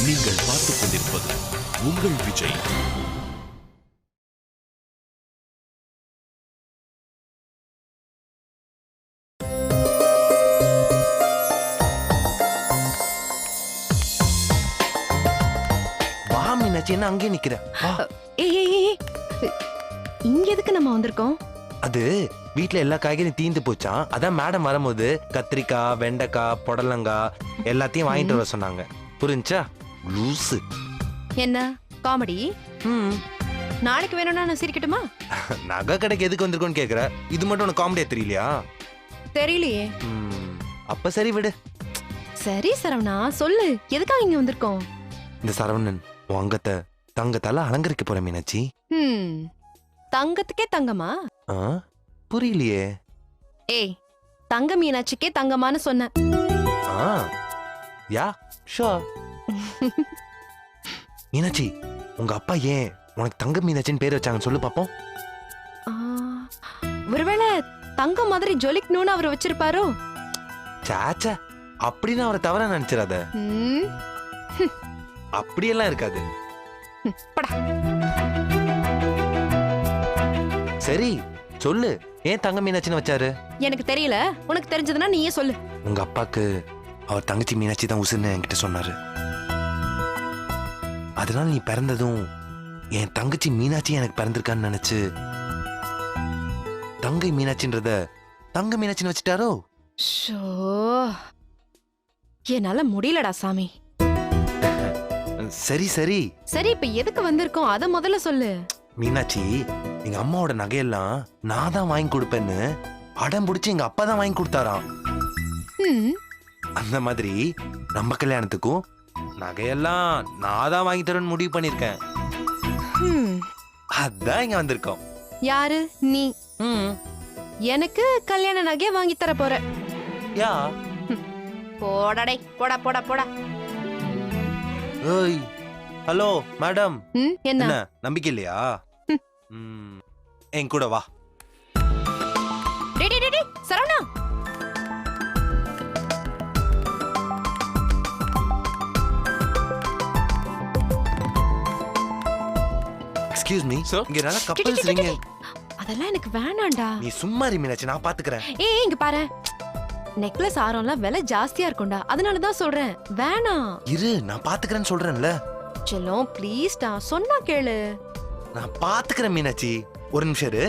நீங்கள் பார்த்துக் கொண்டிருப்பது உங்கள் விஜய். வா மீனாட்சி, என்ன அங்கேயே நிக்கிற? வா. இங்க எதுக்கு நம்ம வந்திருக்கோம்? அது வீட்ல எல்லா காய்கறியும் தீந்து போச்சான். அதான் மேடம் வரும்போது கத்திரிக்காய், வெண்டைக்காய், புடலங்காய் எல்லாத்தையும் வாங்கிட்டு வர சொன்னாங்க. புரிஞ்சா? லூசு. என்ன காமெடி? ம். நாளைக்கு வேணும்னா நான் சிரிக்கட்டுமா? நகை கடைக்கு எதுக்கு வந்திருக்கோன்னு கேக்குற? இது மட்டும் உனக்கு காமெடியா தெரியலையா? தெரியலையே. அப்ப சரி விடு. சரி சரவணா, சொல்லு எதுக்காக இங்க வந்திருக்கோம்? இந்த சரவணன் உங்கத்த தங்கத்தால அலங்கரிக்க போற மீனாட்சி. தங்கத்துக்கே தங்கமா? புரியலையே. ஏய், தங்க மீனாட்சிக்கே தங்கமான்னு சொன்ன. Yeah sure. மீனாட்சி, உங்க அப்பா ஏன் உனக்கு தங்க மீனாட்சின்னு பேர் வச்சாங்கன்னு சொல்லு பாப்போம். ஒருவேளை தங்க மாதிரி ஜொலிக்கணும்னு அவர் வச்சிருப்பாரோ? சாச்சா, அப்படின்னு அவரை தவறா நினைச்சிடாத. அப்படியெல்லாம் இருக்காது. சரி சொல்லு, ஏன் தங்க மீனாட்சின்னு வச்சாரு? எனக்கு தெரியல, உனக்கு தெரிஞ்சதுன்னா நீயே சொல்லு. உங்க அப்பாக்கு அவர் தங்கச்சி மீனாட்சி தான் உசுன்னு என்கிட்ட சொன்னாரு. அதனால நீ பிறந்ததும் என் தங்கச்சி மீனாட்சி எனக்கு பிறந்திருக்கான்னு நினைச்சு தங்கை மீனாட்சின்றத தங்க மீனாட்சின்னு வச்சுட்டாரோ? என்னால முடியலடா சாமி. சரி சரி சரி, இப்ப எதுக்கு வந்திருக்கோம் அத முதல்ல சொல்லு. மீனாட்சி, எங்க அம்மாவோட நகையெல்லாம் நான் தான் வாங்கி கொடுப்பேன்னு அடம் பிடிச்சு எங்க அப்பா தான் வாங்கி கொடுத்தாராம். அந்த மாதிரி நம்ம கல்யாணத்துக்கும் நகையெல்லாம் நான் தான் வாங்கி தரேன்னு முடிவு பண்ணிருக்கேன். அதான் இங்க வந்திருக்கோம். யாரு நீ? எனக்கு கல்யாண நகைய வாங்கி தர போற? யா. போடடே, போடா போடா போடா. ஏய், ஹலோ மேடம். என்ன நம்பிக்கை இல்லையா? என் கூட வா. டேய் டேய் டேய் சரவணா. எக்ஸ்கியூஸ் மீ, இங்க நல்ல கப்பல்ஸ் ரிங். அதெல்லாம் எனக்கு வேணாம்டா. நீ சும்மா இரு மீனாட்சி, நான் பாத்துக்கறேன். ஏய் இங்க பாரு, நெக்லஸ் ஆரம்லாம் விலை ஜாஸ்தியா இருக்கும்டா, அதனால தான் சொல்றேன் வேணாம். இரு, நான் பாத்துக்கறேன்னு சொல்றேன்ல. செல்லம் ப்ளீஸ் டா, சொன்னா கேளு. நான் பாத்துக்கறேன் மீனாட்சி, ஒரு நிமிஷம் இரு.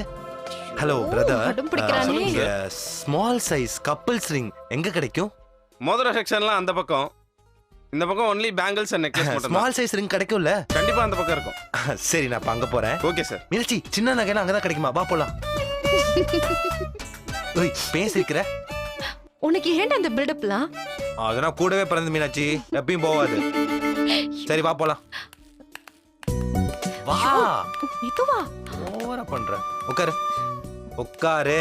ஹலோ பிரதர், அடம் பிடிக்கறானே. ஸ்மால் சைஸ் கப்பல்ஸ் ரிங் எங்க கிடைக்கும்? மோதிர செக்ஷன்லாம் அந்த பக்கம், இந்த பக்கம் ஒன்லி பேங்கிள்ஸ் அண்ட் நெக்லஸ் மட்டும். ஸ்மால் சைஸ் ரிங் கிடைக்கும்ல? கண்டிப்பா அந்த பக்கம் இருக்கும். சரி, நான் அங்க போறேன். Okay sir. மீனாட்சி, சின்ன நகைலாம் அங்கதான் கிடைக்குமா? வா போலாம். ஓய், பேசிக்கிற உனக்கு ஏன்டா இந்த பில்டப்லாம்? அதெல்லாம் கூடவே பிறந்த மீனாட்சி, எப்பயும் போவாது. சரி வா போலாம். வா. இதுவா? ஓவரா பண்ற. உட்காரு உட்காரு.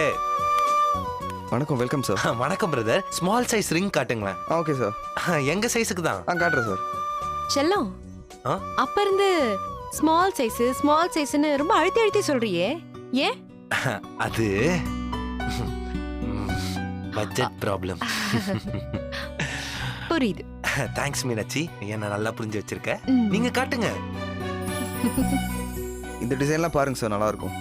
வணக்கம், வெல்கம் சார். வணக்கம் பிரதர். ஸ்மால் சைஸ் ரிங் காட்டுங்களேன். Okay sir. எங்க சைஸுக்கு தான் காட்டுறேன் சார். செல்லம், அப்ப இருந்து ஸ்மால் சைஸ்னு ரொம்ப அழுத்தி அழுத்தி சொல்றியே, ஏன்? அது பட்ஜெட் ப்ராப்ளம். புரியுது. தேங்க்ஸ் மீனாட்சி, என்ன நல்லா புரிஞ்சு வச்சிருக்க. நீங்க காட்டுங்க. இந்த டிசைன்லாம் பாருங்க சார், நல்லா இருக்கும்.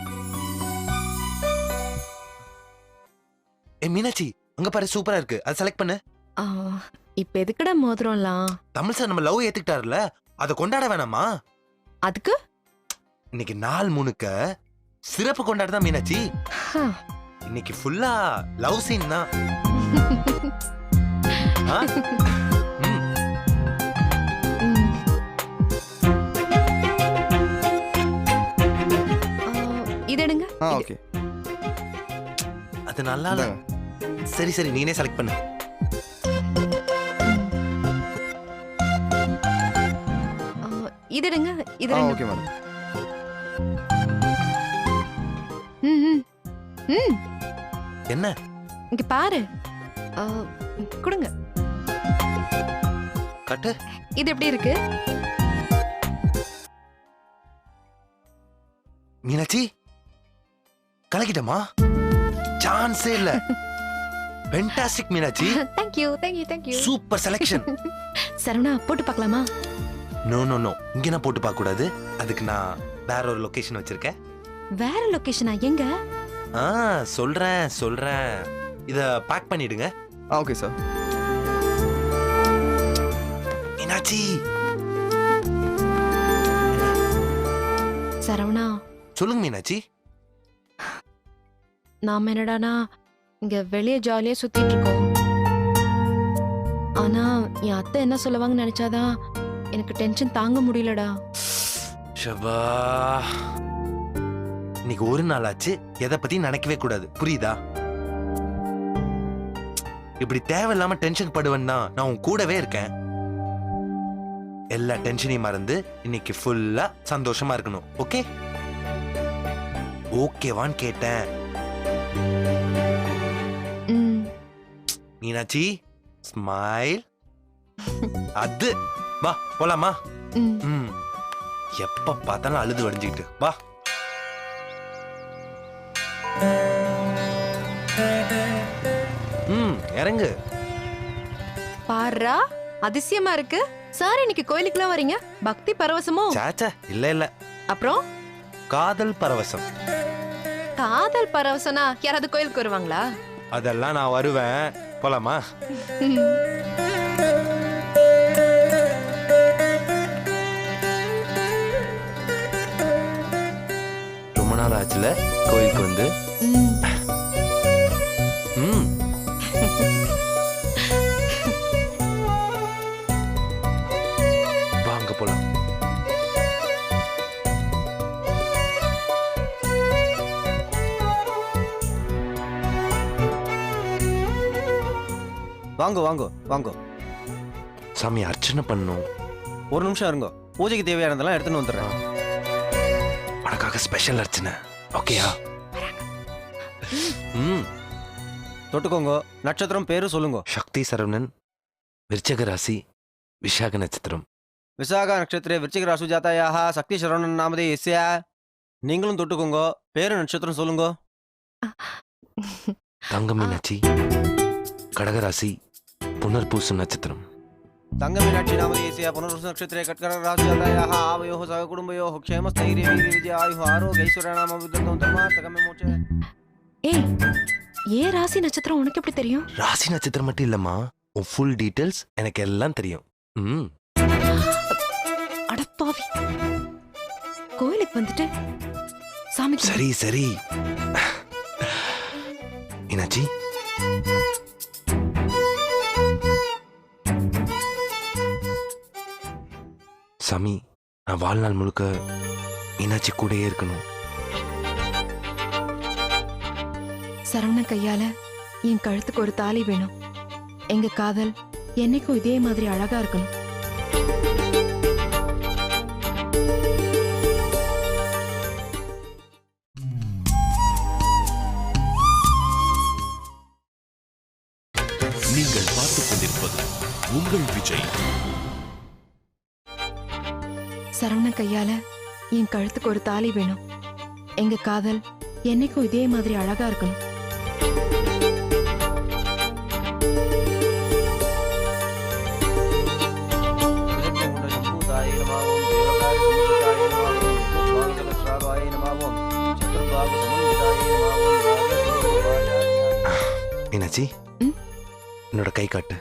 மீனாட்சி, அங்க பாரு, சூப்பரா இருக்கு. அதை செலக்ட் பண்ணு. இப்ப எதுக்குடா மோதிரம்லாம்? தமிழ் சார் நம்ம லவ் ஏத்துக்கிட்டாருல, அதை கொண்டாட வேணாமா? அதுக்கு இன்னைக்கு நாள் முழுக்க சிறப்பு கொண்டாடுதான் மீனாட்சி. இன்னைக்கு ஃபுல்லா லவ் சீன் தான். இது எடுங்க. ஓகே. அது நல்லா இல்ல. சரி சரி, நீனே செலக்ட் பண்ணு. இது எடுங்க. இது ஓகே மேடம். என்ன? இங்க பாரு. கொடுங்க. கட்டு. இது எப்படி இருக்கு? மீனாட்சி, கலக்கிட்டமா? சான்ஸே இல்ல. Fantastic Meenakshi. Thank you. Super selection. Saravana, போட்டு பார்க்கலாமா? நோ நோ நோ இங்க நான் போட்டு பார்க்க கூடாது. அதுக்கு நான் வேற ஒரு லொகேஷன் வச்சிருக்கேன். வேற லொகேஷனா? எங்க? சொல்றேன். இத பேக் பண்ணிடுங்க. Okay sir. மீனாட்சி. சரவணா, சொல்லுங்க மீனாட்சி. நாம என்னடானா இங்க வெளியே ஜாலியா சுத்திட்டு இருக்கோம். ஆனா என் அத்தை என்ன சொல்லுவாங்கன்னு நினைச்சாதான் எனக்கு டென்ஷன் தாங்க முடியலடா. ஷபா, இன்னைக்கு ஒரு நாள் ஆச்சு. எதை பத்தி நினைக்கவே கூடாது, புரியுதா? இப்படி தேவையில்லாம டென்ஷன் படுவேன்னா நான் உன் கூடவே இருக்கேன். எல்லா டென்ஷனையும் மறந்து இன்னைக்கு ஃபுல்லா சந்தோஷமா இருக்கணும். ஓகே? ஓகேவான்னு கேட்டேன். ம், மீனாட்சி, ஸ்மைல். அது வா போலாமா? ம். ம். எப்ப பார்த்தாலும் அழுது வடிஞ்சுக்கிட்டு வா. இறங்கு. பாருடா, அதிசயமா இருக்கு. சார் இன்னைக்கு கோயிலுக்குலாம் வரீங்க? பக்தி பரவசமோ? சாச்சா, இல்ல அப்புறம் காதல் பரவசம். காதல் பரவசனா யாராவது கோயிலுக்கு வருவாங்களா? அதெல்லாம் நான் வருவேன். போலாமா? ரொம்ப நாள் ஆச்சுல கோயிலுக்கு வந்து. ம். ம். வாங்க போலாம். வாங்கோ வாங்கோ வாங்கோ. சாமி, அர்ச்சனை பண்ணும். ஒரு நிமிஷம் இருங்கோ. பூஜைக்கு தேவையானதெல்லாம் எடுத்துன்னு வந்துடுறேன். உனக்காக ஸ்பெஷல் அர்ச்சனை. ஓகேயா? ம். தொட்டுக்கோங்க. நட்சத்திரம் பேரு சொல்லுங்க. சக்தி சரவணன், விருச்சக ராசி, விஷாக நட்சத்திரம். விசாகா நட்சத்திரே விருச்சிக ராசு ஜாத்தாயாக சக்தி சரவணன் நாமதே எஸ்யா. நீங்களும் தொட்டுக்கோங்க. பேரு நட்சத்திரம் சொல்லுங்க. தங்க மீனாட்சி, கடகராசி, புனர்பூசம் நட்சத்திரம். தங்க மீனாட்சி நாமதே எஸ்யா புனர்வசு நட்சத்திரே கட்கர ராசு ஜாத்தாயாக ஆவயோः சக குடும்பயோः க்ஷேமஸ்தைரிய விஜய ஆயுः ஆரோக்ய ஐஸ்வர்ய நாம வித்யந்தம் தர்மார்த்தகமே மோட்சே. ஏய், ஏன் ராசி நட்சத்திரம் உனக்கு எப்படி தெரியும்? ராசி நட்சத்திரம் மட்டும் இல்லம்மா, உன் ஃபுல் டீடைல்ஸ் எனக்கு எல்லாம் தெரியும். ம். அடப்பாவி, கோயிலுக்கு வந்துட்டு சாமி சரி மீனாட்சி, சாமி, நான் வாழ்நாள் முழுக்க மீனாட்சி கூடயே இருக்கணும். சரவண கையால என் கழுத்துக்கு ஒரு தாலி வேணும். எங்க காதல் என்னைக்கும் இதே மாதிரி அழகா இருக்கணும். நீங்கள் பார்த்துக் கொண்டிருப்பது உங்கள் விஜய். சரவண கையால என் கழுத்துக்கு ஒரு தாலி வேணும். எங்க காதல் என்னைக்கும் இதே மாதிரி அழகா இருக்கணும். மீனாட்சி, ம்? என்னோட கை காட்டு.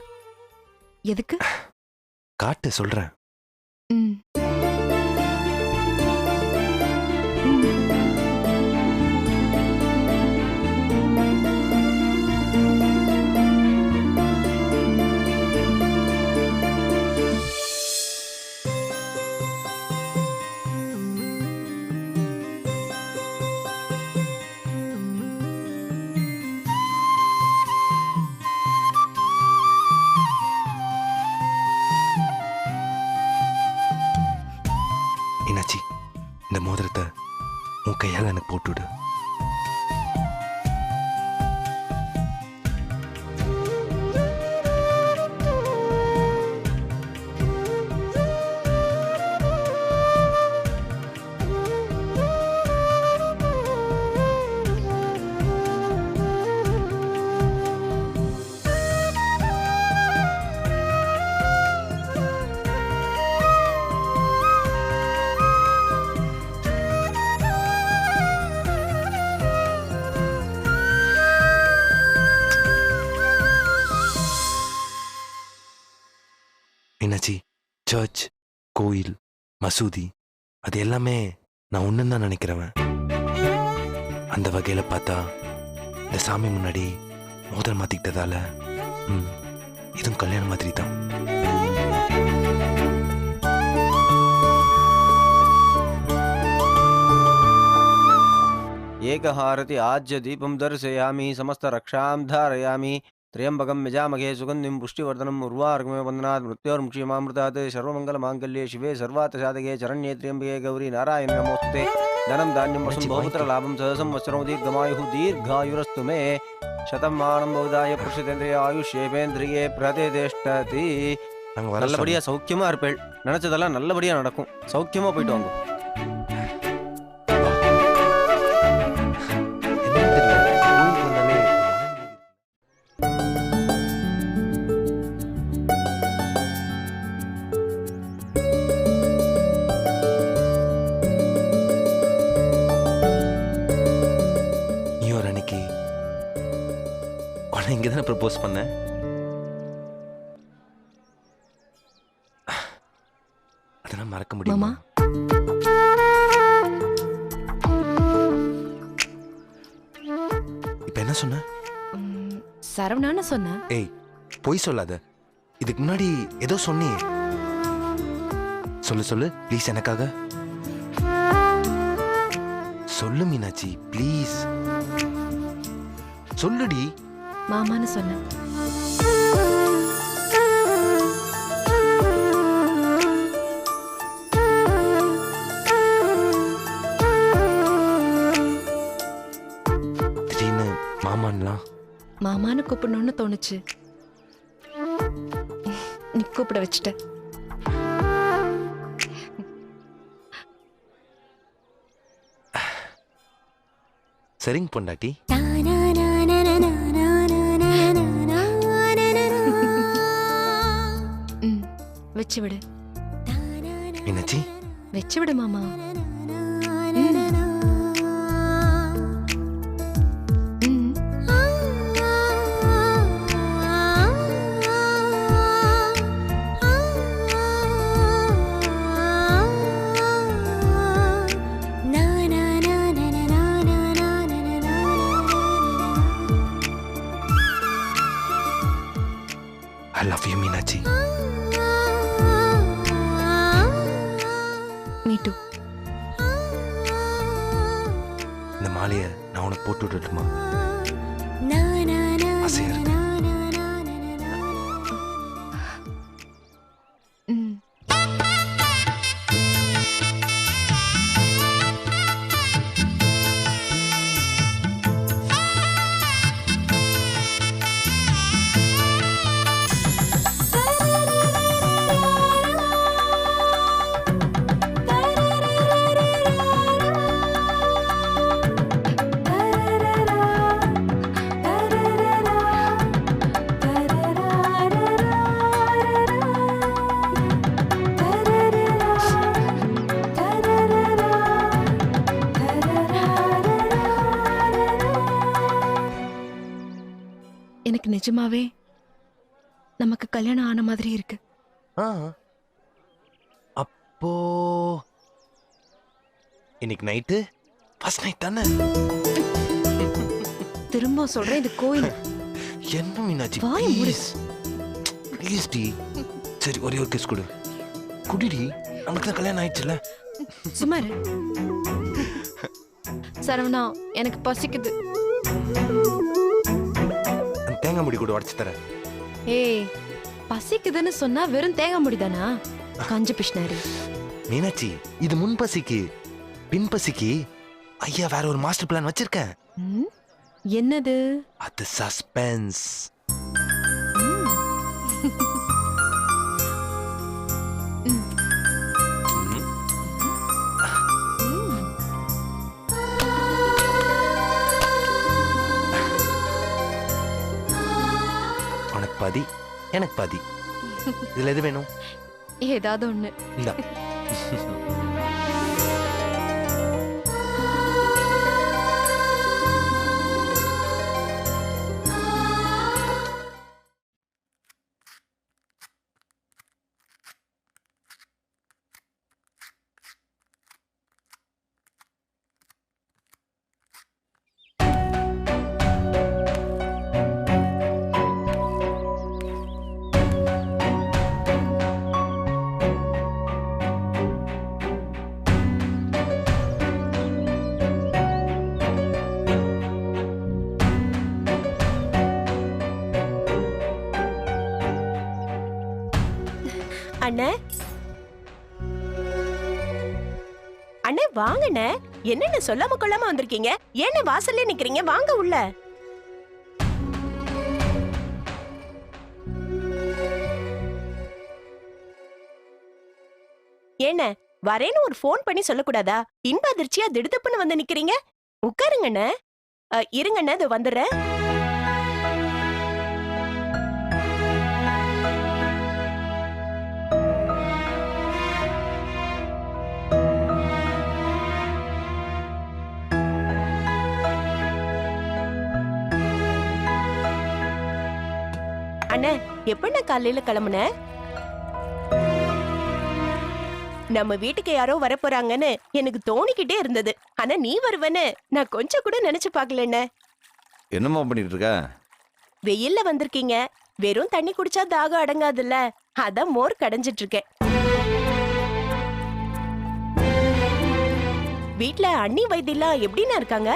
எதுக்கு? காட்டு, சொல்றேன். ம். மீனாட்சி, இந்த மோதிரத்தை உன் கையால் எனக்கு போட்டுவிடு. சர்ச், கோயில், மசூதி அது எல்லாமே நான் ஒன்றுன்னு தான் நினைக்கிறவன். அந்த வகையில் பார்த்தா இந்த சாமி முன்னாடி மோதிரம் மாற்றிக்கிட்டதால இதுவும் கல்யாணம் மாதிரி தான். ஏகஹாரதி ஆஜ்ய தீபம் தரிசயாமி சமஸ்த ரக்ஷாம் தாரயாமி त्र्यंबकं यजामहे सुगन्धिं पुष्टिवर्धनम् उर्वारुकमेव वन्दनात् मृत्योर्मुक्षीयमामृतात् सर्वमङ्गलमाङ्गल्ये शिवे सर्वार्थसाधके शरण्ये त्र्यम्बके गौरी नारायणे नमोस्तुते धनं धान्यं वसुं बहुपुत्रलाभं सहसंवत्सरं दीर्घमायुः दीर्घायुरस्तु मे शतं मानं बहुदाय पुरुषेन्द्रिय आयुष्येवेन्द्रिये प्रतिष्ठति. நல்லபடியா சௌக்கியமா இருப்பேள். நினைச்சதெல்லாம் நல்லபடியா நடக்கும். சௌக்கியமா போயிட்டு வாங்க. இங்கே தானே ப்ரப்போஸ் பண்ண. அதெல்லாம் மறக்க முடியுமா? இப்ப என்ன சொன்ன? சரவணான்னு சொன்ன. ஏய் பொய் சொல்லாத. இதுக்கு முன்னாடி ஏதோ சொன்னியே. சொல்லு சொல்லு ப்ளீஸ், எனக்காக சொல்லு மீனாட்சி ப்ளீஸ் சொல்லுடி. மாமான்னு சொன்ன. திடீர்னு மாமான்லாம் மாமான்னு கூப்பிடணும்னு தோணுச்சு. நீ கூப்பிட வச்சுட்ட. சரிங்க பொண்டாட்டி. வச்சு விடு மீனாட்சி. வச்சு விடு மாமா. I love you Meenakshi. Me too. இந்த மாலையை நான் உனக்கு போட்டு விட்டுட்டுமா? ஆசையா இருக்கு. எனக்கு நிஜமாவே நமக்கு கல்யாணம் ஆன மாதிரி இருக்கு. அப்போ இன்னைக்கு நைட்டு ஃபர்ஸ்ட் நைட் தானே? திரும்ப சொல்றேன், இது கோயில். என்ன மீனாட்சி வாய மூடு. Please please D. சரி ஒரே ஒரு கிஸ் கொடு. குடிடி, நமக்கு தான் கல்யாணம் ஆயிடுச்சுல. சும்மா இரு. சரவணா, எனக்கு பசிக்குது. தேங்காய் முடி கூட உடச்சு தரேன். ஏய், பசிக்குதுன்னு சொன்னா வெறும் தேங்காய் முடிதானா? கஞ்ச பிஷ்னாரி. மீனாட்சி, இது முன் பசிக்கு. பின் பசிக்கு ஐயா வேற ஒரு மாஸ்டர் பிளான் வச்சிருக்கேன். என்னது? அது சஸ்பென்ஸ். உனக்கு பாதி, எனக்கு பாதி. இதுல எது வேணும்? ஏதாவது ஒண்ணு. இந்தா. அண்ணே. அண்ணே வாங்கண்ணே. என்னென்ன சொல்லாம கொள்ளாம வந்திருக்கீங்க? ஏன்னு வாசல்ல நிக்கிறீங்க? வாங்க உள்ள. ஏண்ணே வரேன்னு ஒரு ஃபோன் பண்ணி சொல்லக்கூடாதா? இன்ப அதிர்ச்சியா திடுதப்புன்னு வந்து நிக்கிறீங்க. உட்காருங்கண்ணே. இருங்கண்ணே, இது வந்துடுறேன். அண்ணே எப்பண்ணே காலையில கிளம்புன? நம்ம வீட்டுக்கு யாரோ வரப்போறாங்கன்னு எனக்கு தோணிக்கிட்டே இருந்தது. ஆனா நீ வருவன்னு நான் கொஞ்சம் கூட நினைச்சு பாக்கலண்ணே. என்னம்மா பண்ணிட்டு இருக்க? வெயில்ல வந்திருக்கீங்க, வெறும் தண்ணி குடிச்சா தாகம் அடங்காதுல்ல, அதான் மோர் கடைஞ்சிட்டு இருக்கேன். வீட்ல அண்ணி வைத்தியெல்லாம் எப்படின்னா இருக்காங்க?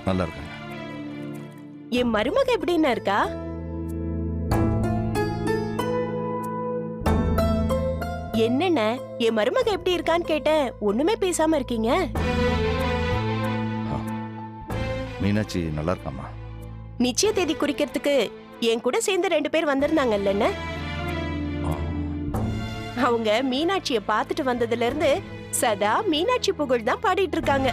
நல்லா இருக்காங்க. என் மருமக எப்படின்னா இருக்கா? என்னென்ன என் மருமக எப்படி இருக்கான்னு கேட்டேன், ஒண்ணுமே பேசாம இருக்கீங்க. மீனாட்சி நல்லா இருக்காமா? நிச்சய தேதி குறிக்கிறதுக்கு என் கூட சேர்ந்து 2 பேர் வந்திருந்தாங்கல்ல. அவங்க மீனாட்சிய பாத்துட்டு வந்ததுல இருந்து சதா மீனாட்சி புகழ் தான் பாடிட்டு இருக்காங்க.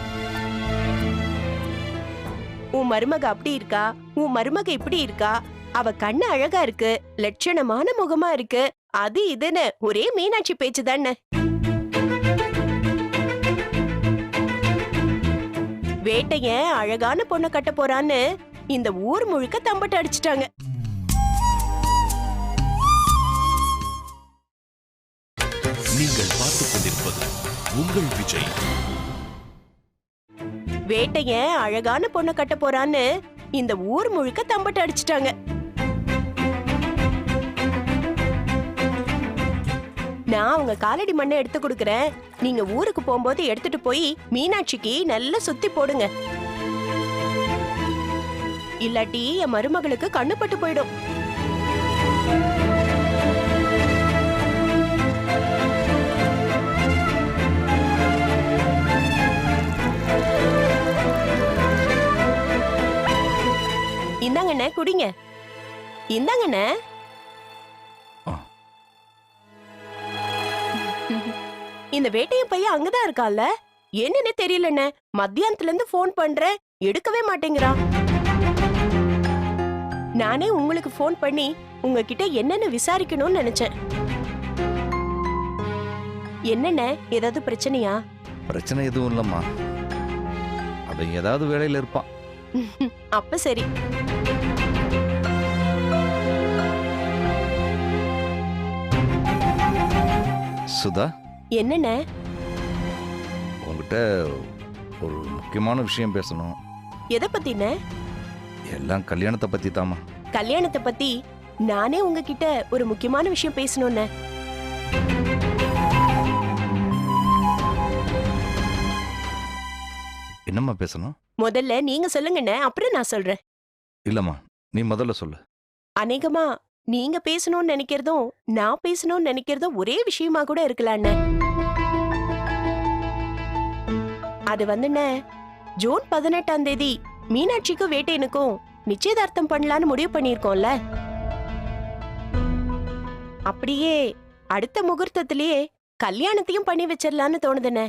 உன் மருமக அப்படி இருக்கா, உன் மருமக இப்படி இருக்கா, அவ கண்ணு அழகா இருக்கு, லட்சணமான முகமா இருக்கு, அது இதுன்னு ஒரே மீனாட்சி பேச்சு தானே. வேட்டையன் அழகான பொண்ணை கட்ட போறான்னு இந்த ஊர் முழுக்க தம்பட்டு அடிச்சிட்டாங்க. நீங்கள் பார்த்துக் கொண்டிருப்பது உங்கள் விஜய். வேட்டையன் அழகான பொண்ணை கட்ட போறான்னு இந்த ஊர் முழுக்க தம்பட்டு அடிச்சிட்டாங்க. நான் அவங்க காலடி மண்ணை எடுத்து கொடுக்கறேன், நீங்க ஊருக்கு போகும்போது எடுத்துட்டு போய் மீனாட்சிக்கு நல்லா சுத்தி போடுங்க. இல்லாட்டி என் மருமகளுக்கு கண்ணு பட்டு போயிடும். இந்தாங்கண்ணே குடிங்க. இந்தாங்கண்ணே. இந்த வேட்டையன் பையன் அங்கதான் இருக்கால, என்னன்னு தெரியலண்ணே. மத்தியானத்துல இருந்து போன் பண்றேன், எடுக்கவே மாட்டேங்கிறான். நானே உங்களுக்கு போன் பண்ணி உங்ககிட்ட என்னன்னு விசாரிக்கணும்னு நினைச்சேன். என்னண்ணே, ஏதாவது பிரச்சனையா? பிரச்சனை எதுவும் இல்லம்மா, அவன் ஏதாவது வேலையில இருப்பான். அப்ப சரி. சுதா, என்னண்ணே? உங்ககிட்ட ஒரு முக்கியமான விஷயம் பேசணும். எதை பத்தின? எல்லாம் கல்யாணத்தை பத்தி தாமா. கல்யாணத்தை பத்தி நானே உங்ககிட்ட ஒரு முக்கியமான விஷயம் பேசணும்னு. என்னம்மா பேசணும்? முதல்ல நீங்க சொல்லுங்கண்ணே, அப்புறம் நான் சொல்றேன். இல்லம்மா, நீ முதல்ல சொல்லு. அநேகமா நீங்க பேசணும்னு நினைக்கிறதும் நான் பேசணும்னு நினைக்கிறதும் ஒரே விஷயமா கூட இருக்கலாம்ண்ணே. அது வந்துண்ணே, ஜூன் 18ஆம் தேதி மீனாட்சிக்கும் வேட்டையனுக்கும் நிச்சயதார்த்தம் பண்ணலான்னு முடிவு பண்ணிருக்கோம்ல. அப்படியே அடுத்த முகூர்த்தத்திலேயே கல்யாணத்தையும் பண்ணி வச்சிடலான்னு தோணுதுண்ணே.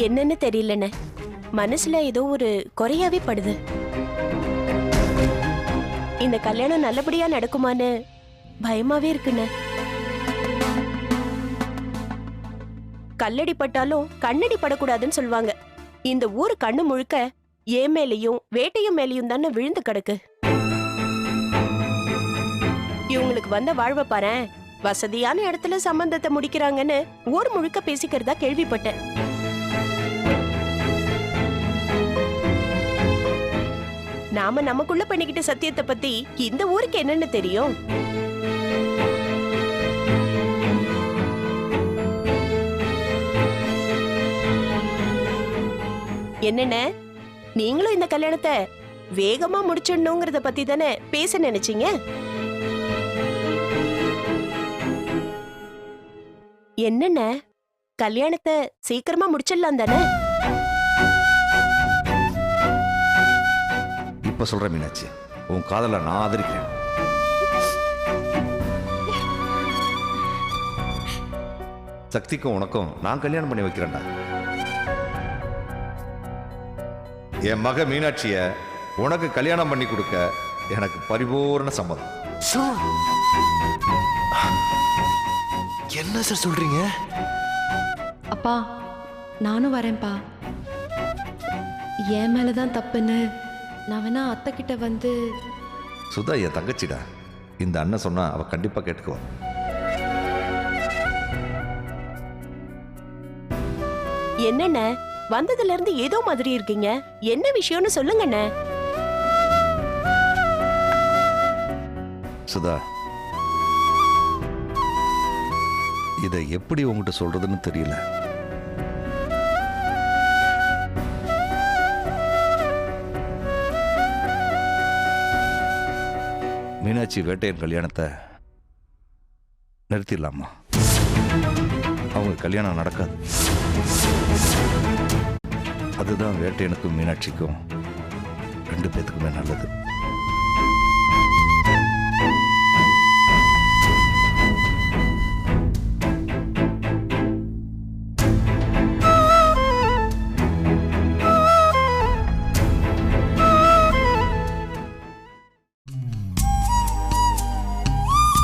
என்னன்னு தெரியலண்ணே, மனசுல ஏதோ ஒரு குறையாவே படுது. இந்த கல்யாணம் நல்லபடியா நடக்குமான்னு பயமாவே இருக்குண்ணே. கல்லடி பட்டாலும் கண்ணடி படக்கூடாதுன்னு சொல்லுவாங்க. இந்த ஊர் கண்ணு முழுக்க ஏன் மேலையும் வேட்டையும் மேலையும் தானே விழுந்து கிடக்கு. இவங்களுக்கு வந்த வாழ்வை பாரேன், வசதியான இடத்துல சம்பந்தத்தை முடிக்கிறாங்கன்னு ஊர் முழுக்க பேசிக்கிறதா கேள்விப்பட்டேன். நாம நமக்குள்ள பண்ணிக்கிட்ட சத்தியத்தை பத்தி இந்த ஊருக்கு என்னன்னு தெரியும்? என்னென்ன, நீங்களும் இந்த கல்யாணத்தை வேகமா முடிச்சிடணுங்கிறத பத்தி தானே பேச நினைச்சீங்க? என்னென்ன கல்யாணத்தை சீக்கிரமா முடிச்சிடலாம் தானே? இப்ப சொல்ற மீனாட்சி, உன் காதலை நான் ஆதரிக்கிறேன். சக்திக்கும் உனக்கும் நான் கல்யாணம் பண்ணி வைக்கிறேன்டா. என் மக மீனாட்சிய உனக்கு கல்யாணம் பண்ணி கொடுக்க எனக்கு பரிபூர்ண சம்மதம். சார் என்ன சார் சொல்றீங்க? அப்பா நானும் வரேன்ப்பா. என் மேலதான் தப்புன்னு நான் வேணா அத்தை கிட்ட வந்து. சுதா என் தங்கச்சிடா. இந்த அண்ணன் சொன்னா அவ கண்டிப்பா கேட்டுக்குவா. என்னென்ன வந்ததுல இருந்து ஏதோ மாதிரி இருக்கீங்க, என்ன விஷயம்னு சொல்லுங்கண்ணே. சுதா, இதை எப்படி உங்ககிட்ட சொல்றதுன்னு தெரியல. மீனாட்சி வேட்டையன் கல்யாணத்தை நிறுத்திடலாமா? அவங்க கல்யாணம் நடக்காது. அதுதான் வேட்டையனுக்கும் மீனாட்சிக்கும் 2 பேத்துக்குமே நல்லது.